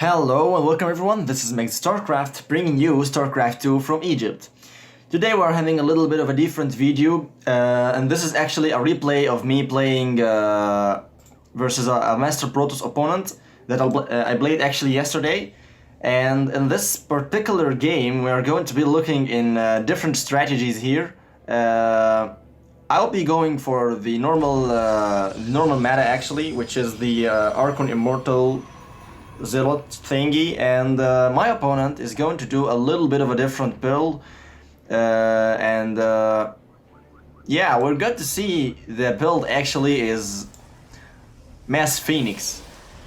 Hello and welcome everyone, this is Megz StarCraft bringing you StarCraft2 from Egypt. Today we're having a little bit of a different video and this is actually a replay of me playing versus a Master Protoss opponent that I played actually yesterday. And in this particular game we are going to be looking in different strategies here. I'll be going for the normal meta actually, which is the Archon Immortal Zealot thingy, and my opponent is going to do a little bit of a different build, yeah, we're going to see the build actually is Mass Phoenix,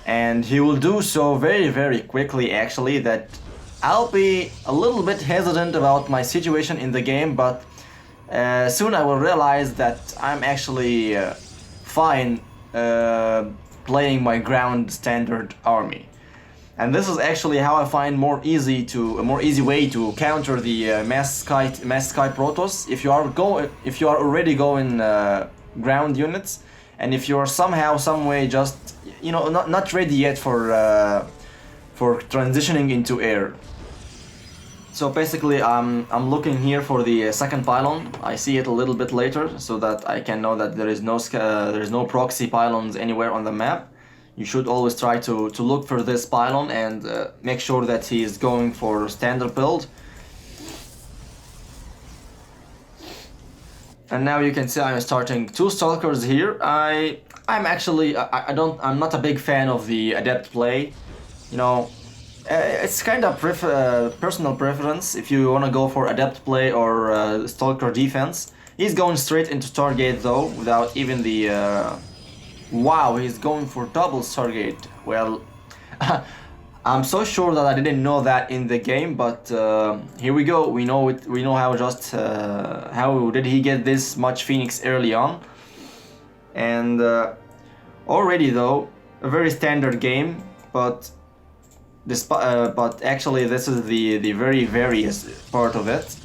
and he will do so very quickly actually that I'll be a little bit hesitant about my situation in the game, but soon I will realize that I'm actually fine playing my ground standard army. And this is actually how I find a more easy way to counter the mass sky Protoss. If you are already going ground units, and if you are somehow, some way just not ready yet for transitioning into air. So basically, I'm looking here for the second pylon. I see it a little bit later, so that I can know that there is no proxy pylons anywhere on the map. You should always try to look for this pylon and make sure that he is going for standard build. And now you can see I'm starting two stalkers here. I'm not a big fan of the adept play. It's kind of personal preference if you want to go for adept play or stalker defense. He's going straight into Stargate though, without even the wow, he's going for double Stargate. Well, I'm so sure that I didn't know that in the game, but here we go. We know it. We know how how did he get this much Phoenix early on, and already though a very standard game, but actually this is the very various part of it.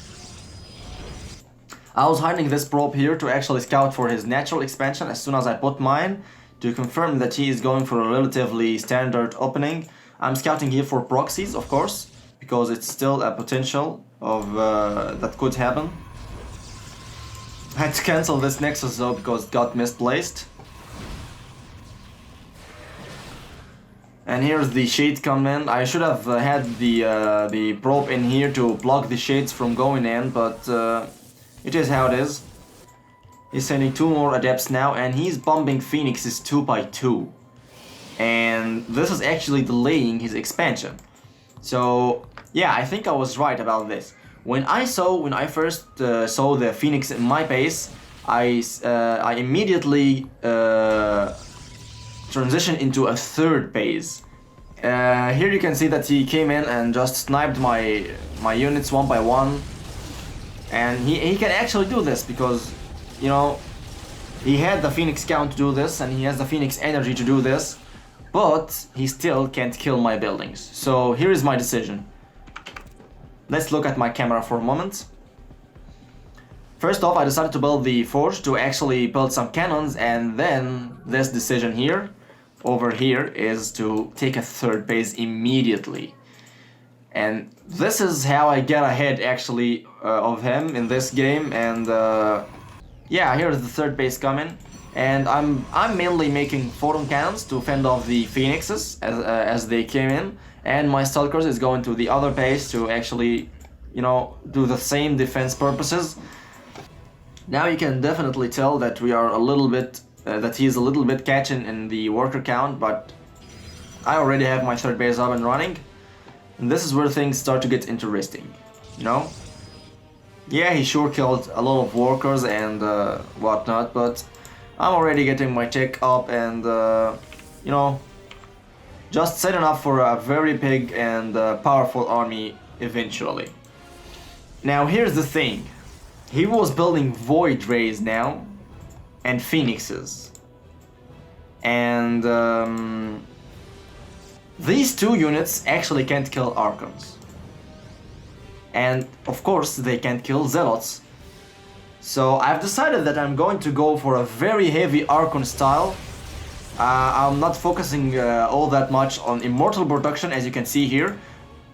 I was hiding this probe here to actually scout for his natural expansion as soon as I put mine, to confirm that he is going for a relatively standard opening. I'm scouting here for proxies, of course, because it's still a potential of that could happen. I had to cancel this Nexus though because it got misplaced. And here's the shade come in. I should have had the probe in here to block the shades from going in, but it is how it is. He's sending two more adepts now, and he's bombing Phoenixes 2 by 2. And this is actually delaying his expansion. So yeah, I think I was right about this. When I first saw the Phoenix in my base, I immediately transitioned into a third base. Here you can see that he came in and just sniped my units one by one. And he can actually do this because, he had the Phoenix count to do this, and he has the Phoenix energy to do this, but he still can't kill my buildings. So here is my decision. Let's look at my camera for a moment. First off, I decided to build the forge to actually build some cannons, and then this decision here, over here, is to take a third base immediately. And this is how I get ahead actually of him in this game, and yeah, here's the third base coming, and I'm mainly making photon cannons to fend off the Phoenixes as they came in, and my stalkers is going to the other base to actually, do the same defense purposes. Now you can definitely tell that we are a little bit, that he's a little bit catching in the worker count, but I already have my third base up and running. And this is where things start to get interesting, Yeah, he sure killed a lot of workers and whatnot, but I'm already getting my tech up and, just setting up for a very big and powerful army eventually. Now here's the thing. He was building Void Rays now and Phoenixes. And these two units actually can't kill Archons. And of course they can't kill Zealots. So I've decided that I'm going to go for a very heavy Archon style I'm not focusing all that much on immortal production, as you can see here,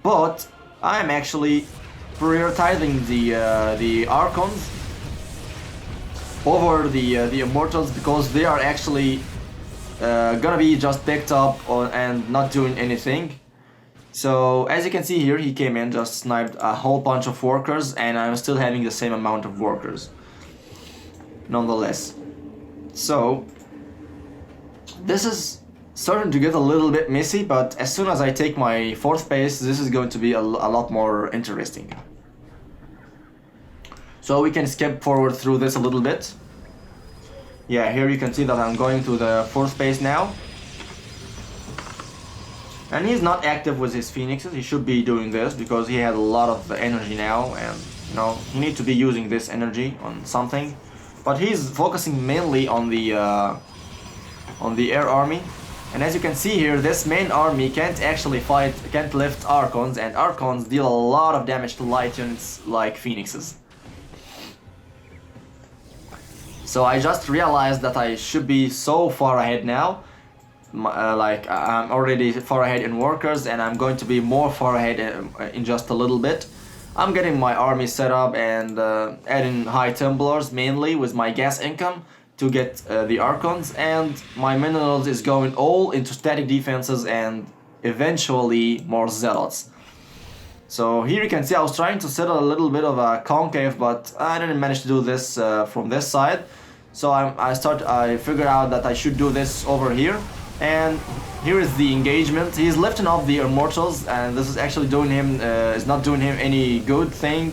but I'm actually prioritizing the Archons over the immortals, because they are actually gonna be just picked up and not doing anything. So as you can see here, he came in, just sniped a whole bunch of workers, and I'm still having the same amount of workers nonetheless. So this is starting to get a little bit messy, but as soon as I take my 4th base, this is going to be a lot more interesting. So we can skip forward through this a little bit. Yeah, here you can see that I'm going to the 4th base now. And he's not active with his phoenixes. He should be doing this because he has a lot of energy now, and you know, he needs to be using this energy on something. But he's focusing mainly on the air army. And as you can see here, this main army can't actually fight, can't lift Archons, and Archons deal a lot of damage to light units like phoenixes. So I just realized that I should be so far ahead now. Like I'm already far ahead in workers, and I'm going to be more far ahead in just a little bit. I'm getting my army set up and adding high Templars mainly with my gas income to get the Archons, and my minerals is going all into static defenses and eventually more Zealots. So here you can see I was trying to set a little bit of a concave, but I didn't manage to do this from this side. So I figured out that I should do this over here. And here is the engagement. He's lifting off the immortals, and this is actually doing him is not doing him any good thing,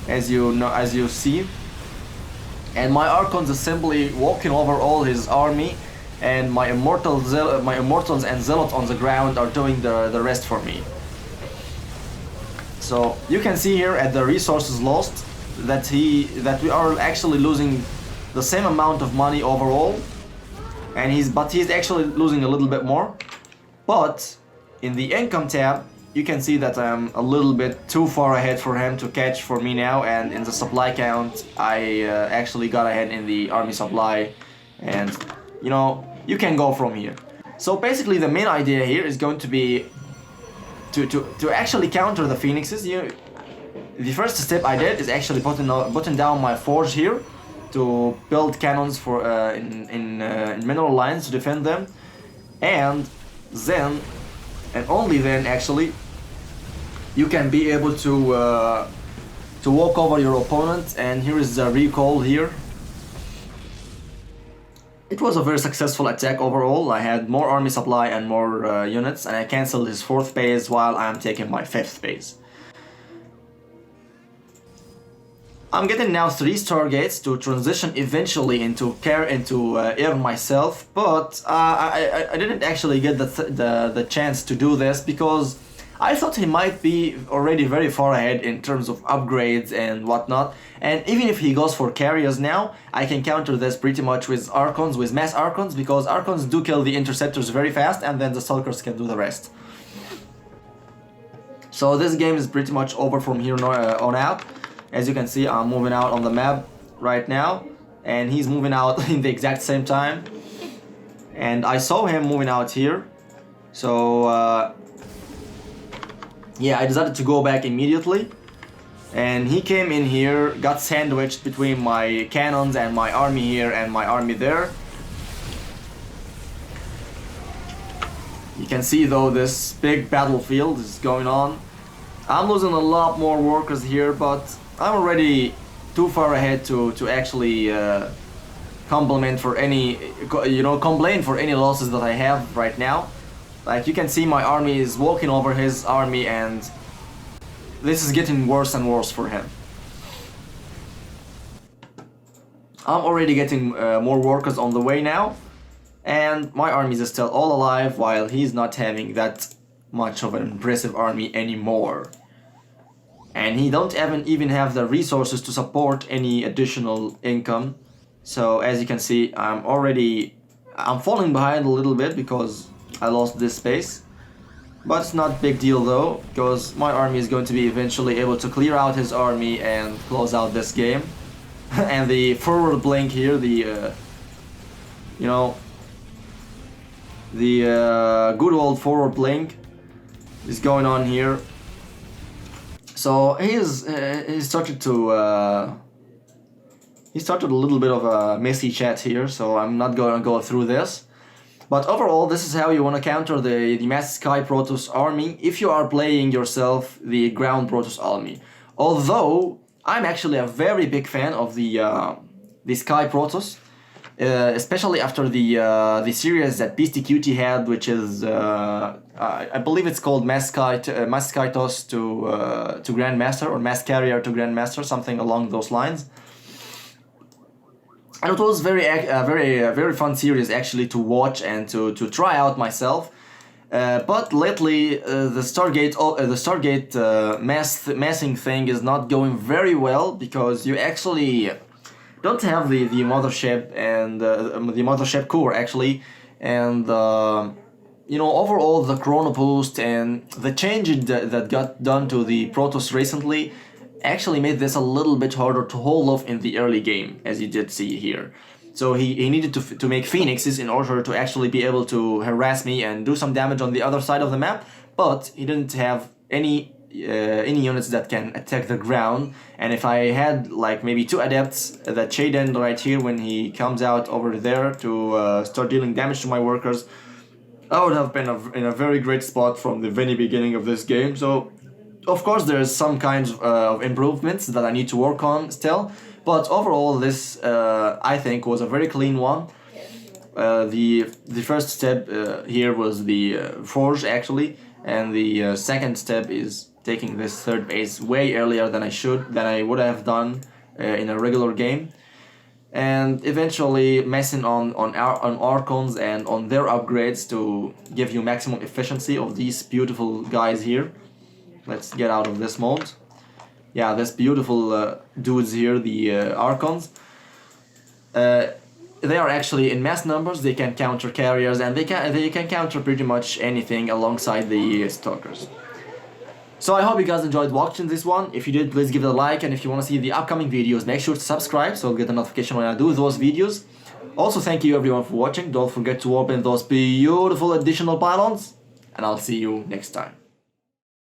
as you see. And my Archons is simply walking over all his army, and my immortals and zealots on the ground are doing the rest for me. So you can see here at the resources lost that we are actually losing the same amount of money overall. And he's actually losing a little bit more. But in the income tab, you can see that I'm a little bit too far ahead for him to catch for me now. And in the supply count, I actually got ahead in the army supply. And you know, you can go from here. So basically the main idea here is going to be to actually counter the phoenixes. The first step I did is actually putting down my forge here to build cannons for in mineral lines to defend them, and then, and only then actually, you can be able to walk over your opponent. And here is the recall here. It was a very successful attack overall. I had more army supply and more units, and I cancelled his 4th base while I'm taking my 5th base. I'm getting now 3 Stargates to transition eventually into air myself, but I didn't actually get the chance to do this because I thought he might be already very far ahead in terms of upgrades and whatnot. And even if he goes for carriers now, I can counter this pretty much with Archons, with mass Archons, because Archons do kill the interceptors very fast, and then the Stalkers can do the rest. So this game is pretty much over from here on out. As you can see, I'm moving out on the map right now, and he's moving out in the exact same time. And I saw him moving out here, so yeah, I decided to go back immediately. And he came in here, got sandwiched between my cannons and my army here and my army there. You can see though this big battlefield is going on. I'm losing a lot more workers here, but I'm already too far ahead to actually complain for any losses that I have right now. Like you can see, my army is walking over his army, and this is getting worse and worse for him. I'm already getting more workers on the way now, and my army is still all alive while he's not having that much of an impressive army anymore. And he don't even have the resources to support any additional income. So as you can see, I'm falling behind a little bit because I lost this space. But it's not big deal though, because my army is going to be eventually able to clear out his army and close out this game. And the forward blink here, The good old forward playing is going on here. So he started to he started a little bit of a messy chat here, so I'm not going to go through this. But overall, this is how you want to counter the mass sky protoss army if you are playing yourself the ground protoss army. Although I'm actually a very big fan of the sky protoss, especially after the series that PTQT had, which is I believe it's called mass sky toss to Grandmaster, or mass carrier to Grandmaster, something along those lines. And it was very fun series actually to watch and to try out myself. But lately the Stargate massing thing is not going very well, because you actually don't have the mothership and the mothership core actually, and you know, overall the chrono boost and the change that got done to the protoss recently actually made this a little bit harder to hold off in the early game, as you did see here. So he needed to make phoenixes in order to actually be able to harass me and do some damage on the other side of the map, but he didn't have any units that can attack the ground. And if I had like maybe 2 adepts that shade end right here when he comes out over there to start dealing damage to my workers, I would have been in a very great spot from the very beginning of this game. So of course there's some kinds of improvements that I need to work on still, but overall this I think was a very clean one. The first step here was the forge actually, and the second step is taking this third base way earlier than I would have done in a regular game, and eventually messing on Archons and on their upgrades to give you maximum efficiency of these beautiful guys here. Let's get out of this mode. Yeah, this beautiful dudes here, the Archons. They are actually in mass numbers. They can counter carriers, and they can counter pretty much anything alongside the stalkers. So I hope you guys enjoyed watching this one. If you did, please give it a like, and if you want to see the upcoming videos, make sure to subscribe so you'll get a notification when I do those videos. Also, thank you everyone for watching. Don't forget to open those beautiful additional pylons, and I'll see you next time.